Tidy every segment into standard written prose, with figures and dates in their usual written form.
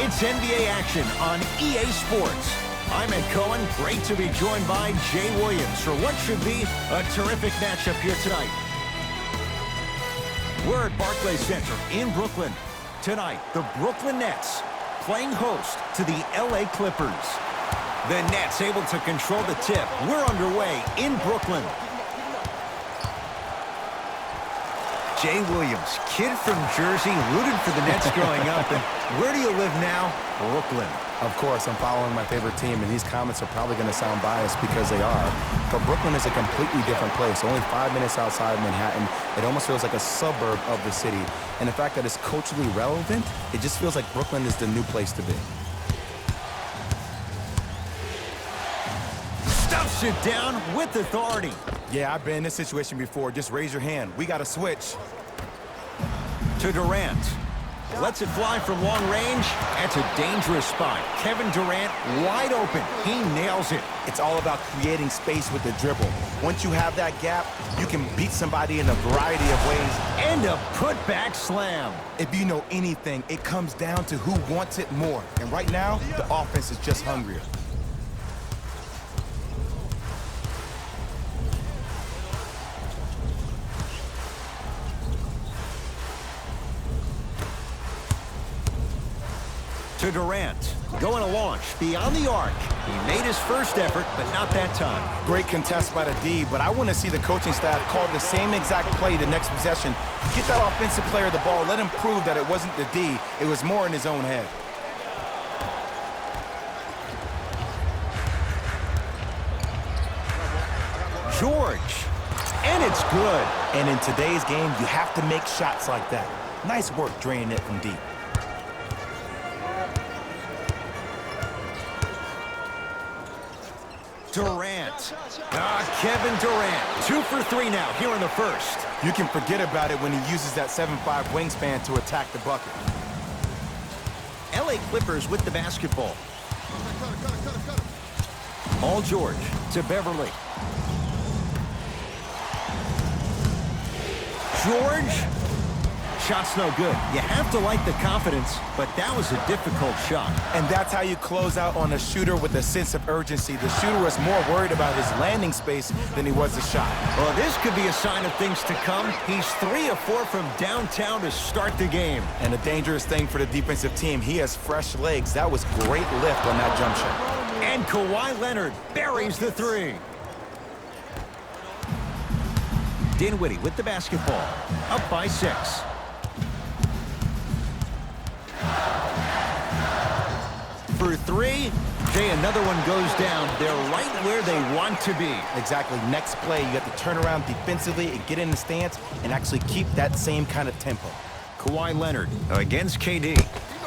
It's NBA action on EA Sports. I'm Ed Cohen. Great to be joined by Jay Williams for what should be a terrific matchup here tonight. We're at Barclays Center in Brooklyn. Tonight, the Brooklyn Nets playing host to the LA Clippers. The Nets able to control the tip. We're underway in Brooklyn. Jay Williams, kid from Jersey, rooted for the Nets growing up. And where do you live now? Brooklyn. Of course, I'm following my favorite team, and these comments are probably going to sound biased because they are. But Brooklyn is a completely different place. Only 5 minutes outside of Manhattan. It almost feels like a suburb of the city. And the fact that it's culturally relevant, it just feels like Brooklyn is the new place to be. Stuffs it down with authority. Yeah, I've been in this situation before. Just raise your hand. We got to switch. To Durant. Lets it fly from long range. That's a dangerous spot. Kevin Durant wide open. He nails it. It's all about creating space with the dribble. Once you have that gap, you can beat somebody in a variety of ways. And a putback slam. If you know anything, it comes down to who wants it more. And right now, the offense is just hungrier. To Durant, going to launch beyond the arc. He made his first effort, but not that time. Great contest by the D, but I want to see the coaching staff call the same exact play the next possession. Get that offensive player the ball. Let him prove that it wasn't the D. It was more in his own head. George, and it's good. And in today's game, you have to make shots like that. Nice work draining it from deep. Durant. Kevin Durant. 2 for 3 now here in the first. You can forget about it when he uses that 7'5" wingspan to attack the bucket. LA Clippers with the basketball. Paul George to Beverly. George. Shot's no good. You have to like the confidence, but that was a difficult shot. And that's how you close out on a shooter with a sense of urgency. The shooter was more worried about his landing space than he was the shot. Well, this could be a sign of things to come. He's 3 of 4 from downtown to start the game. And a dangerous thing for the defensive team, he has fresh legs. That was great lift on that jump shot. And Kawhi Leonard buries the 3. Dinwiddie with the basketball. Up by 6. For 3, Jay, another one goes down. They're right where they want to be. Exactly. Next play, you have to turn around defensively and get in the stance and actually keep that same kind of tempo. Kawhi Leonard against KD.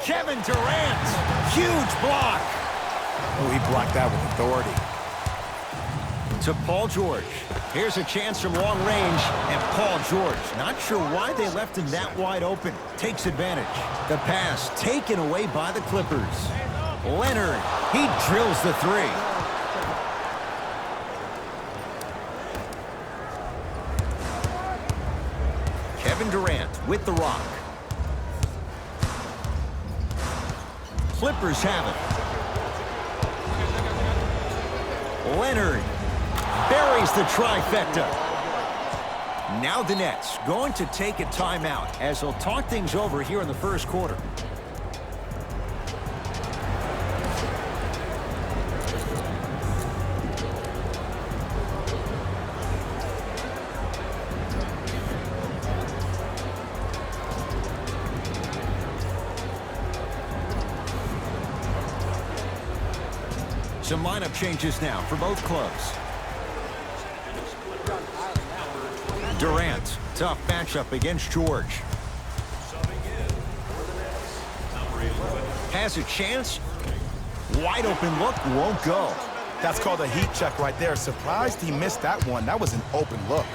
Kevin Durant. Huge block. Oh, he blocked that with authority. To Paul George. Here's a chance from long range, and Paul George, not sure why they left him that wide open, takes advantage. The pass taken away by the Clippers. Leonard, he drills the 3. Kevin Durant with the rock. Clippers have it. Leonard buries the trifecta. Now the Nets going to take a timeout as they'll talk things over here in the first quarter. Some lineup changes now for both clubs. Durant, tough matchup against George. Has a chance. Wide open look, won't go. That's called a heat check right there. Surprised he missed that one. That was an open look.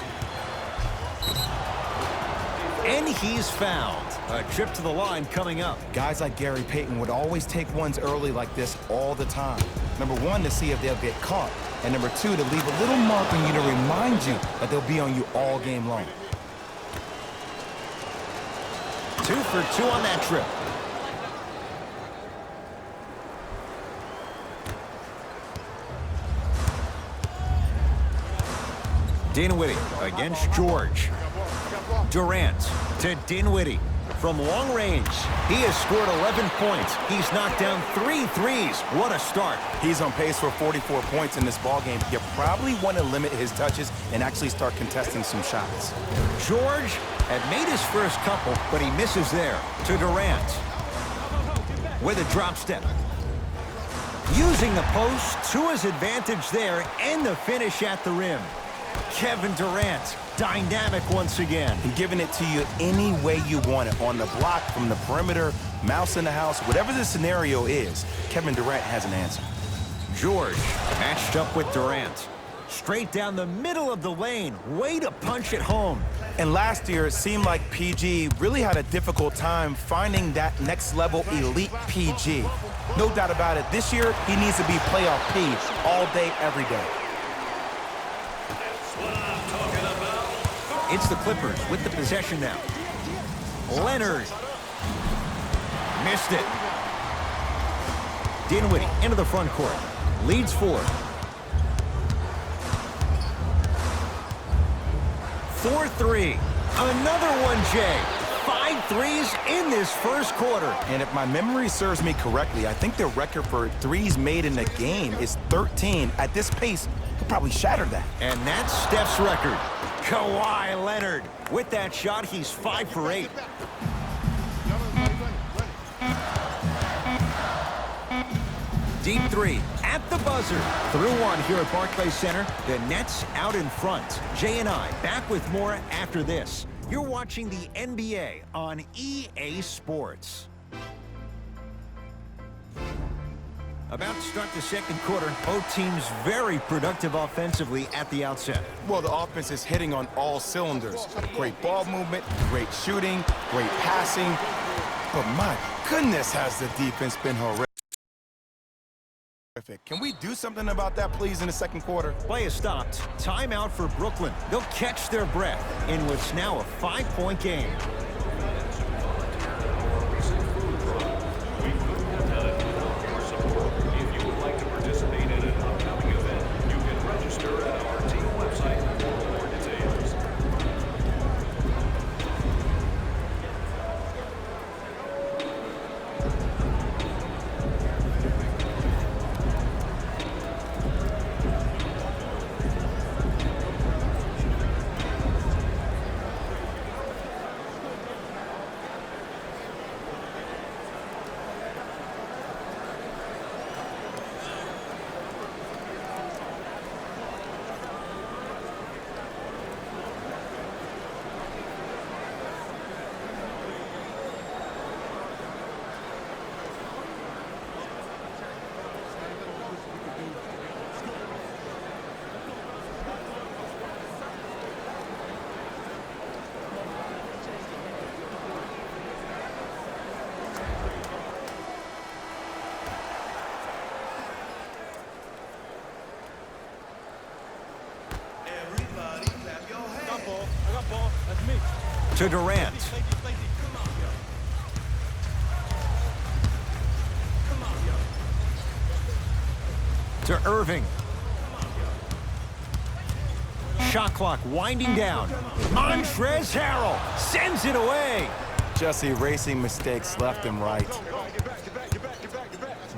And he's fouled. A trip to the line coming up. Guys like Gary Payton would always take ones early like this all the time. Number 1, to see if they'll get caught. And number 2, to leave a little mark on you to remind you that they'll be on you all game long. 2 for 2 on that trip. Dinwiddie against George. Durant to Dinwiddie. From long range, he has scored 11 points. He's knocked down 3 threes. What a start. He's on pace for 44 points in this ballgame. You probably want to limit his touches and actually start contesting some shots. George had made his first couple, but he misses there. To Durant. With a drop step. Using the post to his advantage there, and the finish at the rim. Kevin Durant, dynamic once again. And giving it to you any way you want it. On the block, from the perimeter, mouse in the house, whatever the scenario is, Kevin Durant has an answer. George matched up with Durant. Straight down the middle of the lane. Way to punch it home. And last year, it seemed like PG really had a difficult time finding that next level elite PG. No doubt about it, this year, he needs to be playoff P all day, every day. It's the Clippers with the possession now. Leonard. Missed it. Dinwiddie into the front court. Leads 4. 4-3. Another one, Jay. 5 threes in this first quarter. And if my memory serves me correctly, I think the record for threes made in the game is 13. At this pace, he'll probably shatter that. And that's Steph's record. Kawhi Leonard. With that shot, he's 5 for 8. Deep 3 at the buzzer. Through 1 here at Barclays Center. The Nets out in front. Jay and I back with more after this. You're watching the NBA on EA Sports. About to start the second quarter. Both teams very productive offensively at the outset. Well, the offense is hitting on all cylinders. Great ball movement, great shooting, great passing. But my goodness, has the defense been horrific. Can we do something about that, please, in the second quarter? Play is stopped. Timeout for Brooklyn. They'll catch their breath in what's now a 5-point game. To Durant. To Irving. Shot clock winding down. Montrezl Harrell sends it away. Just erasing mistakes left and right.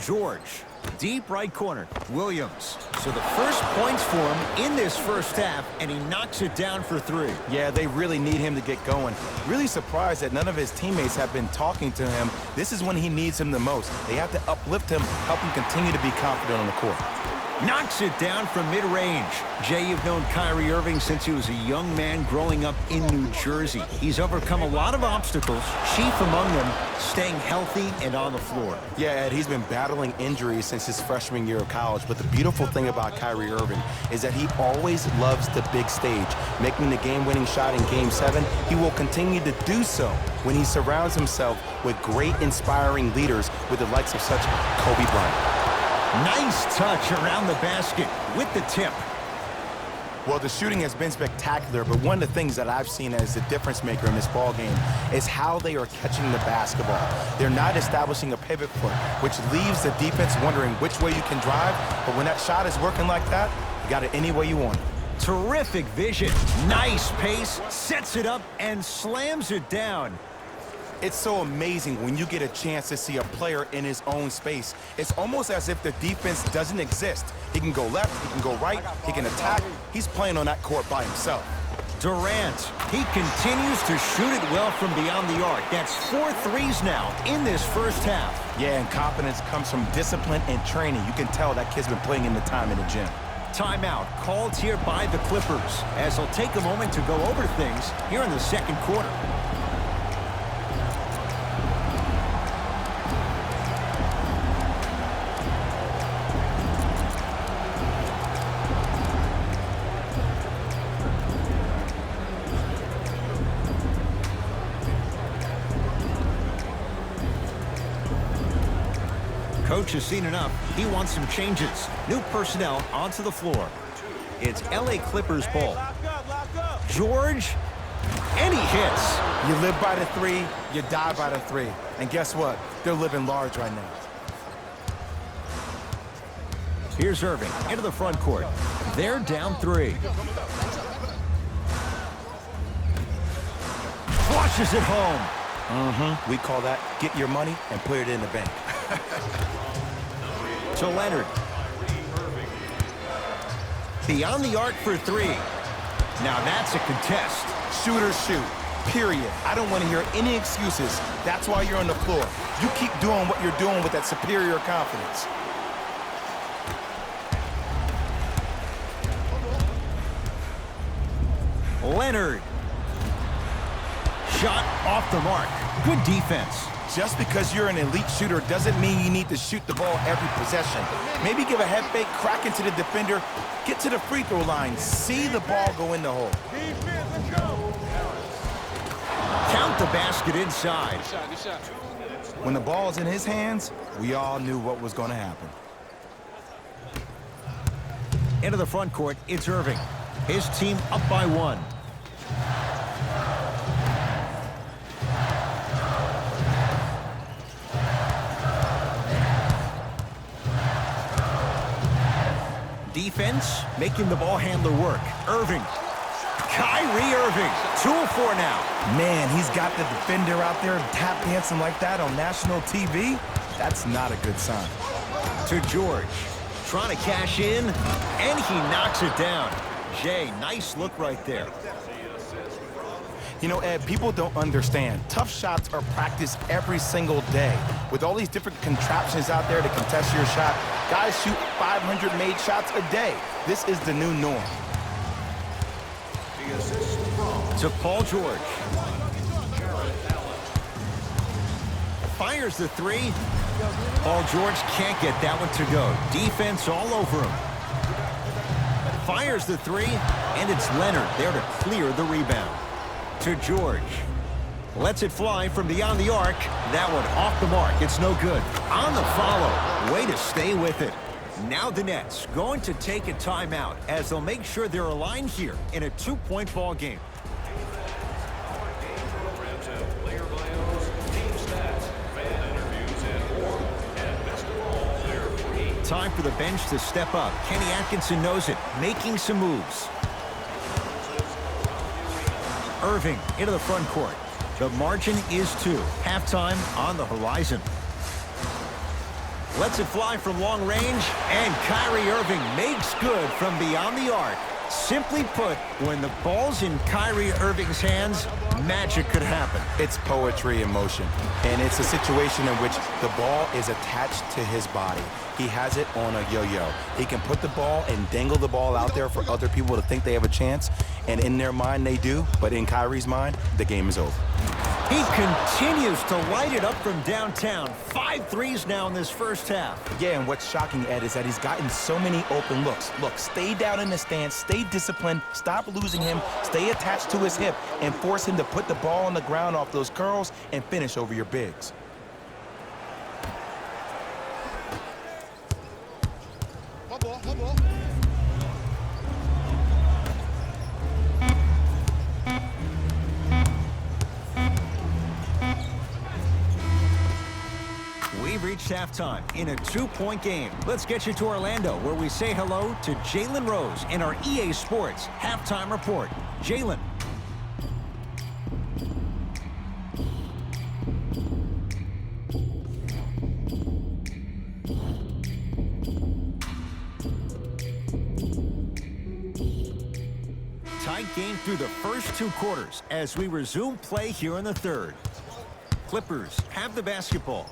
George. Deep right corner. Williams. So the first points for him in this first half, and he knocks it down for 3. Yeah, they really need him to get going. Really surprised that none of his teammates have been talking to him. This is when he needs him the most. They have to uplift him, help him continue to be confident on the court. Knocks it down from mid-range. Jay, you've known Kyrie Irving since he was a young man growing up in New Jersey. He's overcome a lot of obstacles, chief among them staying healthy and on the floor. Yeah, Ed, he's been battling injuries since his freshman year of college, but the beautiful thing about Kyrie Irving is that he always loves the big stage. Making the game-winning shot in Game 7, he will continue to do so when he surrounds himself with great, inspiring leaders with the likes of such Kobe Bryant. Nice touch around the basket with the tip. Well, the shooting has been spectacular, but one of the things that I've seen as the difference maker in this ball game is how they are catching the basketball. They're not establishing a pivot foot, which leaves the defense wondering which way you can drive, but when that shot is working like that, you got it any way you want it. Terrific vision. Nice pace. Sets it up and slams it down. It's so amazing when you get a chance to see a player in his own space. It's almost as if the defense doesn't exist. He can go left, he can go right, he can attack. He's playing on that court by himself. Durant, he continues to shoot it well from beyond the arc. That's 4 threes now in this first half. Yeah, and confidence comes from discipline and training. You can tell that kid's been putting in the time in the gym. Timeout called here by the Clippers as they'll take a moment to go over things here in the second quarter. Coach has seen enough. He wants some changes. New personnel onto the floor. It's LA Clippers ball. George, and he hits. You live by the three, you die by the three. And guess what? They're living large right now. Here's Irving into the front court. They're down 3. Flushes it home. We call that get your money and put it in the bank. To Leonard. Beyond the arc for 3. Now that's a contest. Shooters shoot, period. I don't want to hear any excuses. That's why you're on the floor. You keep doing what you're doing with that superior confidence. Leonard. Shot off the mark. Good defense. Just because you're an elite shooter doesn't mean you need to shoot the ball every possession. Maybe give a head fake, crack into the defender, get to the free throw line, see the ball go in the hole. Count the basket inside. When the ball's in his hands, we all knew what was going to happen. Into the front court, it's Irving. His team up by 1. Defense making the ball handler work. Irving. Kyrie Irving. 2 of 4 now. Man, he's got the defender out there tap dancing like that on national TV. That's not a good sign. To George. Trying to cash in, and he knocks it down. Jay, nice look right there. You know, Ed, people don't understand. Tough shots are practiced every single day. With all these different contraptions out there to contest your shot, guys shoot 500 made shots a day. This is the new norm. To Paul George. Fires the 3. Paul George can't get that one to go. Defense all over him. Fires the 3, and it's Leonard there to clear the rebound. To George. Lets it fly from beyond the arc. That one off the mark. It's no good. On the follow. Way to stay with it. Now the Nets going to take a timeout as they'll make sure they're aligned here in a 2-point ball game. Time for the bench to step up. Kenny Atkinson knows it, making some moves. Irving into the front court. The margin is 2. Halftime on the horizon. Lets it fly from long range, and Kyrie Irving makes good from beyond the arc. Simply put, when the ball's in Kyrie Irving's hands, magic could happen. It's poetry in motion, and it's a situation in which the ball is attached to his body. He has it on a yo-yo. He can put the ball and dangle the ball out there for other people to think they have a chance, and in their mind they do, but in Kyrie's mind, the game is over. He continues to light it up from downtown. 5 threes now in this first half. Yeah, and what's shocking, Ed, is that he's gotten so many open looks. Look, stay down in the stance, stay disciplined, stop losing him, stay attached to his hip, and force him to put the ball on the ground off those curls and finish over your bigs. we've reached halftime in a 2-point game. Let's get you to Orlando, where we say hello to Jalen Rose in our EA Sports Halftime Report. Jalen. Tight game through the first 2 quarters as we resume play here in the third. Clippers have the basketball.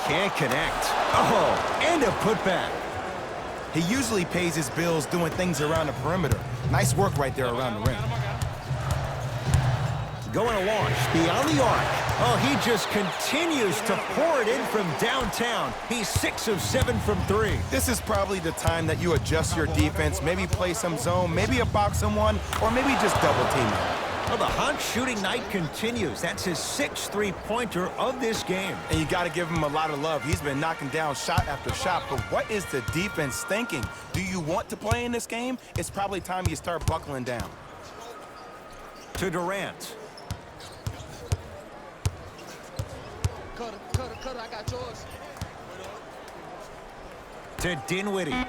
Can't connect. Oh, and a putback. He usually pays his bills doing things around the perimeter. Nice work right there around the rim. Going to launch beyond the arc. Oh, he just continues to pour it in from downtown. He's 6 of 7 from 3. This is probably the time that you adjust your defense, maybe play some zone, maybe a box and one, or maybe just double team it. Well, the hot shooting night continues. That's his 6th three-pointer of this game. And you got to give him a lot of love. He's been knocking down shot after shot. But what is the defense thinking? Do you want to play in this game? It's probably time you start buckling down. To Durant. Cutter, I got yours. To Dinwiddie.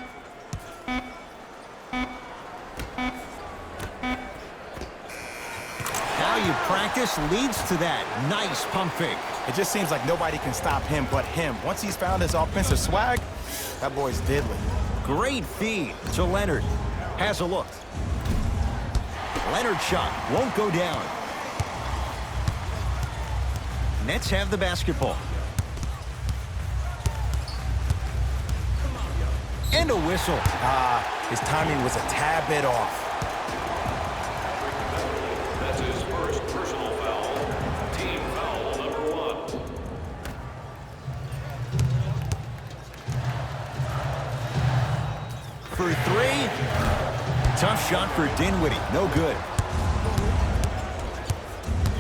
How you practice leads to that. Nice pump fake. It just seems like nobody can stop him but him. Once he's found his offensive swag, that boy's deadly. Great feed to Leonard. Has a look. Leonard's shot won't go down. Nets have the basketball. And a whistle. His timing was a tad bit off. That's his first personal foul. Team foul number 1. For 3. Tough shot for Dinwiddie. No good.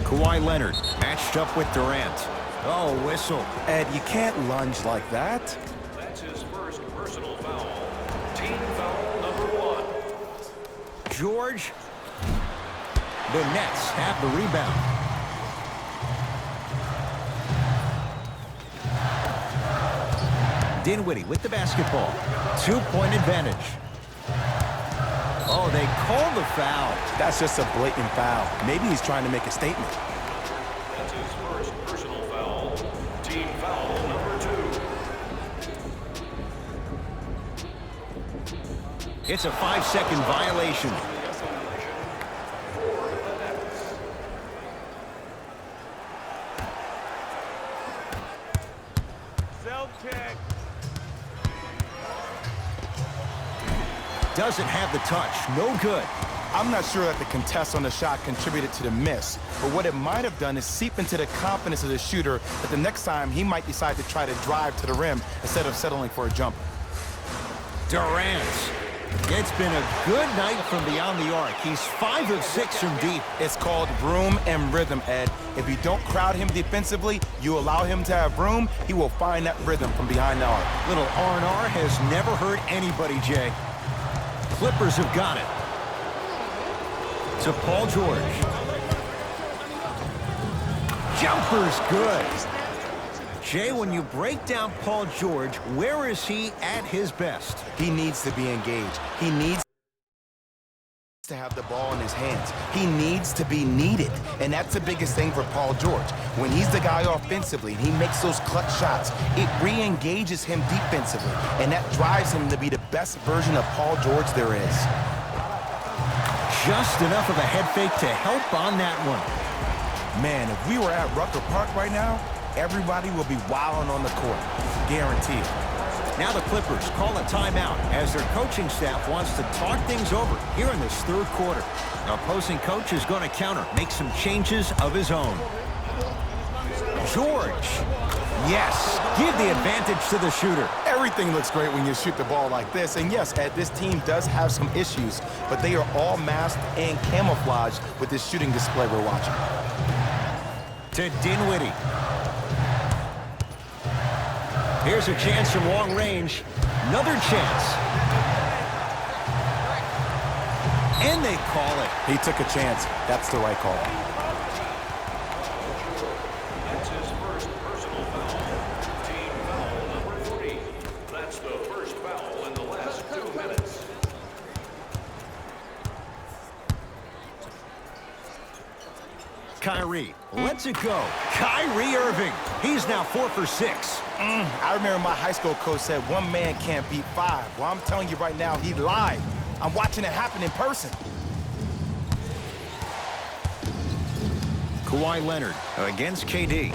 Kawhi Leonard matched up with Durant. Oh, whistle. Ed, you can't lunge like that. That's his first personal foul. Team foul number 1. George. The Nets have the rebound. Dinwiddie with the basketball. 2-point advantage. Oh, they call the foul. That's just a blatant foul. Maybe he's trying to make a statement. That's his first personal foul. Team foul number 2. It's a 5-second violation. Self-check. Doesn't have the touch. No good. I'm not sure that the contest on the shot contributed to the miss, but what it might have done is seep into the confidence of the shooter that the next time he might decide to try to drive to the rim instead of settling for a jumper. Durant. It's been a good night from beyond the arc. He's 5 of 6 from deep. It's called room and rhythm, Ed. If you don't crowd him defensively, you allow him to have room, he will find that rhythm from behind the arc. Little R&R has never hurt anybody, Jay. Clippers have got it. To Paul George. Jumper's good. Jay, when you break down Paul George, where is he at his best? He needs to be engaged. He needs to have the ball in his hands. He needs to be needed. And that's the biggest thing for Paul George. When he's the guy offensively and he makes those clutch shots, it re-engages him defensively. And that drives him to be the best version of Paul George there is. Just enough of a head fake to help on that one. Man, if we were at Rucker Park right now, everybody will be wilding on the court. Guaranteed. Now the Clippers call a timeout as their coaching staff wants to talk things over here in this third quarter. The opposing coach is going to counter, make some changes of his own. George. Yes, give the advantage to the shooter. Everything looks great when you shoot the ball like this. And yes, Ed, this team does have some issues, but they are all masked and camouflaged with this shooting display we're watching. To Dinwiddie. Here's a chance from long range. Another chance. And they call it. He took a chance. That's the right call. three. Let's it go. Kyrie Irving. He's now 4 for 6. I remember my high school coach said one man can't beat 5. Well, I'm telling you right now, he lied. I'm watching it happen in person. Kawhi Leonard against KD.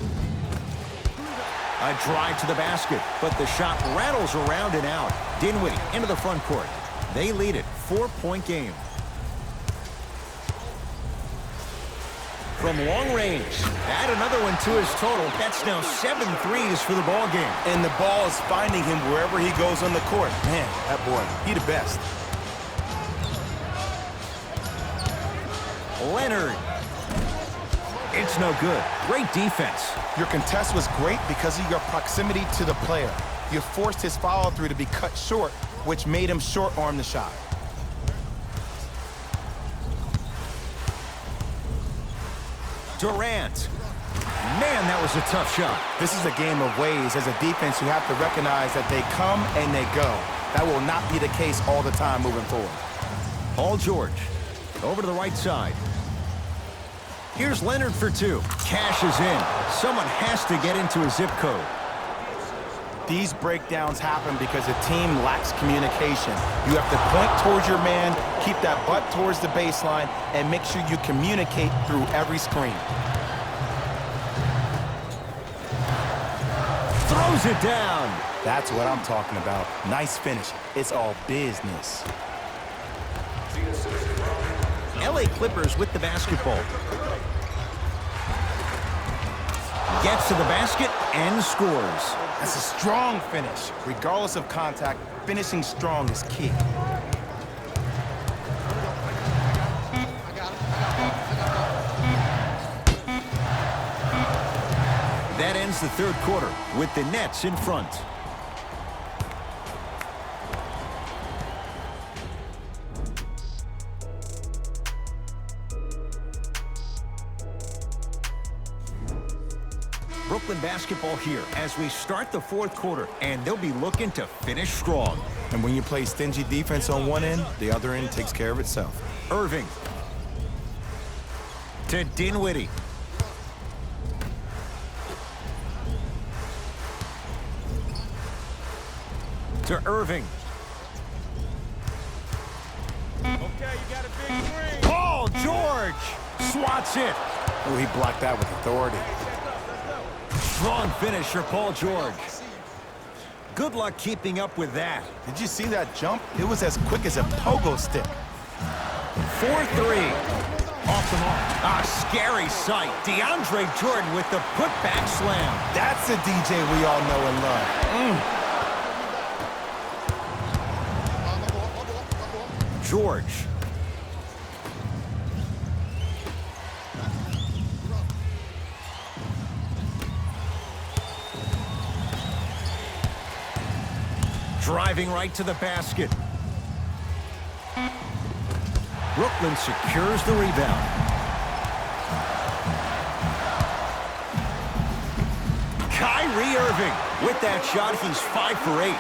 A drive to the basket, but the shot rattles around and out. Dinwiddie into the front court. They lead it, 4-point game. From long range, add another one to his total. That's now 7 threes for the ball game. And the ball is finding him wherever he goes on the court. Man, that boy, he the best. Leonard. It's no good. Great defense. Your contest was great because of your proximity to the player. You forced his follow-through to be cut short, which made him short-arm the shot. Durant. Man, that was a tough shot. This is a game of ways. As a defense, you have to recognize that they come and they go. That will not be the case all the time moving forward. Paul George. Over to the right side. Here's Leonard for 2. Cashes in. Someone has to get into a zip code. These breakdowns happen because the team lacks communication. You have to point towards your man, keep that butt towards the baseline, and make sure you communicate through every screen. Throws it down. That's what I'm talking about. Nice finish. It's all business. LA Clippers with the basketball. Gets to the basket and scores. That's a strong finish. Regardless of contact, finishing strong is key. That ends the third quarter with the Nets in front. Brooklyn basketball here as we start the fourth quarter, and they'll be looking to finish strong. And when you play stingy defense on one end, the other end takes care of itself. Irving. To Dinwiddie. To Irving. Okay, you got a big three. Paul George swats it. Oh, he blocked that with authority. Strong finish for Paul George. Good luck keeping up with that. Did you see that jump? It was as quick as a pogo stick. 4-3. Off the mark. A scary sight. DeAndre Jordan with the putback slam. That's a DJ we all know and love. George. Driving right to the basket. Brooklyn secures the rebound. Kyrie Irving. With that shot, he's 5 for 8.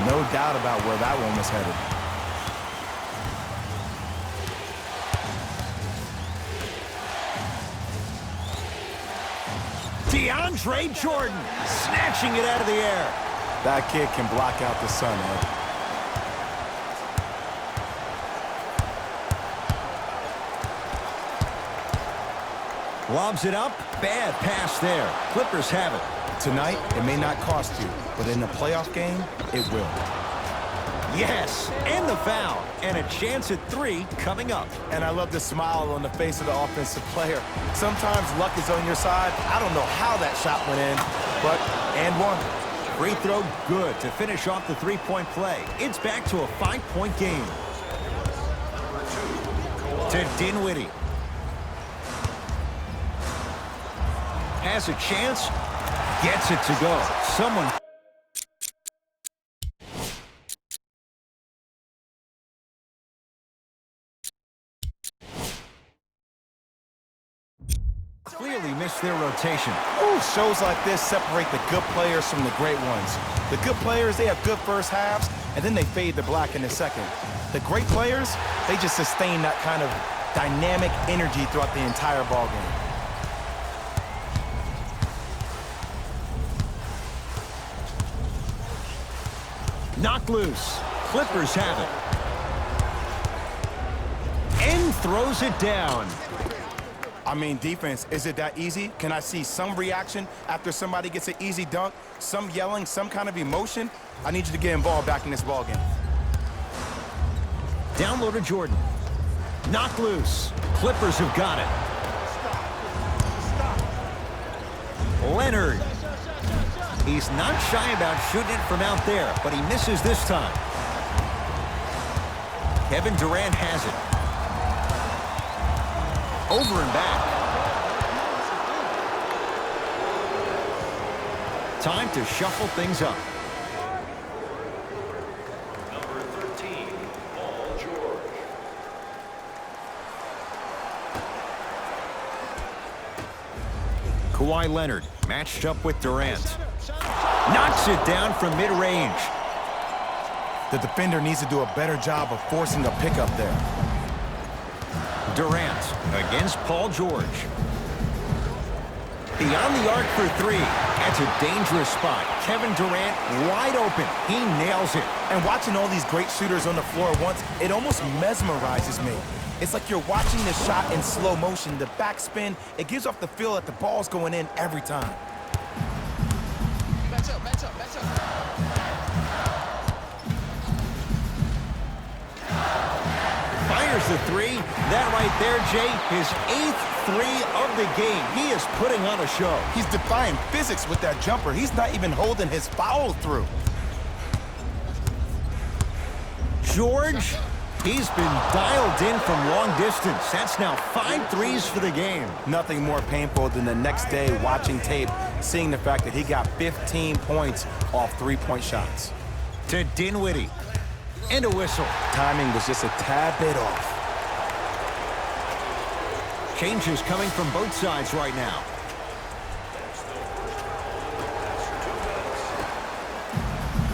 No doubt about where that one was headed. DeAndre Jordan snatching it out of the air. That kid can block out the sun, Ed. Lobs it up. Bad pass there. Clippers have it. Tonight, it may not cost you, but in a playoff game, it will. Yes, and the foul. And a chance at 3 coming up. And I love the smile on the face of the offensive player. Sometimes luck is on your side. I don't know how that shot went in, but and one. Free throw good to finish off the three-point play. It's back to a 5-point game. To Dinwiddie. Has a chance. Gets it to go. Someone... clearly missed their rotation. Ooh, shows like this separate the good players from the great ones. The good players, they have good first halves, and then they fade to black in the second. The great players, they just sustain that kind of dynamic energy throughout the entire ball game. Knocked loose. Clippers have it. And throws it down. I mean, defense, is it that easy? Can I see some reaction after somebody gets an easy dunk? Some yelling, some kind of emotion? I need you to get involved back in this ball game. Down low to Jordan. Knocked loose. Clippers have got it. Leonard. He's not shy about shooting it from out there, but he misses this time. Kevin Durant has it. Over and back. Time to shuffle things up. Number 13, Paul George. Kawhi Leonard matched up with Durant. Knocks it down from mid-range. The defender needs to do a better job of forcing a pickup there. Durant against Paul George. Beyond the arc for three. That's a dangerous spot. Kevin Durant wide open. He nails it. And watching all these great shooters on the floor at once, it almost mesmerizes me. It's like you're watching the shot in slow motion. The backspin, it gives off the feel that the ball's going in every time. Fires the three. That right there, Jay, his 8th three of the game. He is putting on a show. He's defying physics with that jumper. He's not even holding his foul through. George, he's been dialed in from long distance. That's now 5 threes for the game. Nothing more painful than the next day watching tape, seeing the fact that he got 15 points off three-point shots. To Dinwiddie. And a whistle. Timing was just a tad bit off. Changes coming from both sides right now.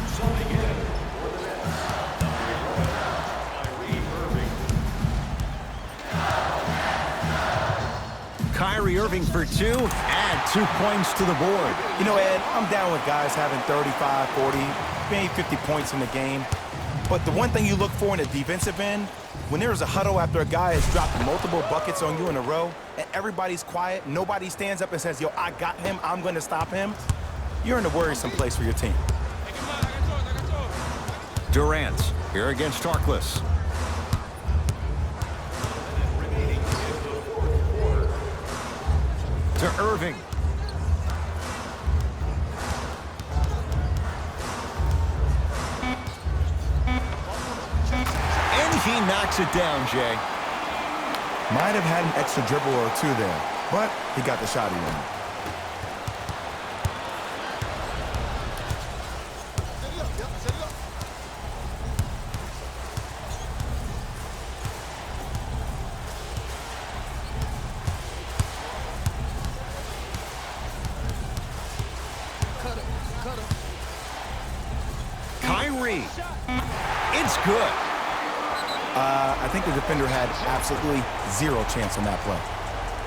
Subbing in for the Nets, Kyrie Irving for 2. Add 2 points to the board. You know, Ed, I'm down with guys having 35, 40, maybe 50 points in the game. But the one thing you look for in a defensive end, when there's a huddle after a guy has dropped multiple buckets on you in a row, and everybody's quiet, nobody stands up and says, yo, I got him, I'm going to stop him, you're in a worrisome place for your team. Durant here against Harkless. To Irving. And he knocks it down, Jay. Might have had an extra dribble or two there, but he got the shot he wanted. Kyrie. It's good. I think the defender had absolutely zero chance on that play.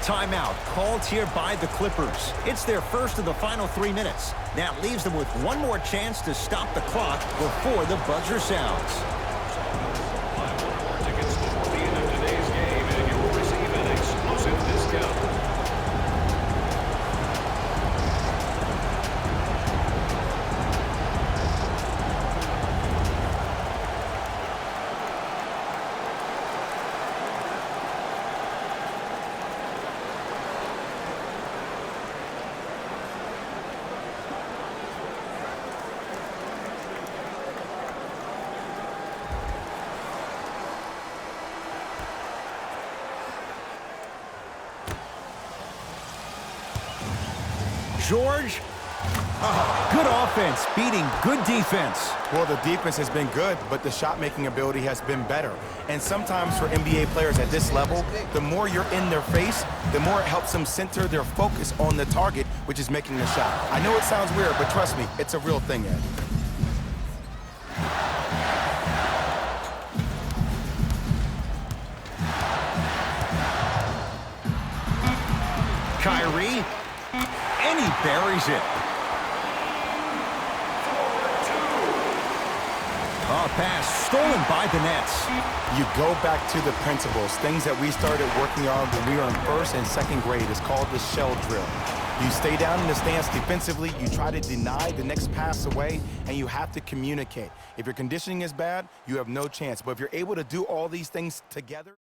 Timeout called here by the Clippers. It's their first of the final 3 minutes. That leaves them with one more chance to stop the clock before the buzzer sounds. Buy one more tickets before the end of today's game, and you'll receive an exclusive discount. George, good offense, beating good defense. Well, the defense has been good, but the shot-making ability has been better. And sometimes for NBA players at this level, the more you're in their face, the more it helps them center their focus on the target, which is making the shot. I know it sounds weird, but trust me, it's a real thing, Ed. Kyrie, and he buries it. Oh, pass stolen by the Nets. You go back to the principles, things that we started working on when we were in first and second grade. It's called the shell drill. You stay down in the stance defensively, you try to deny the next pass away, and you have to communicate. If your conditioning is bad, you have no chance. But if you're able to do all these things together,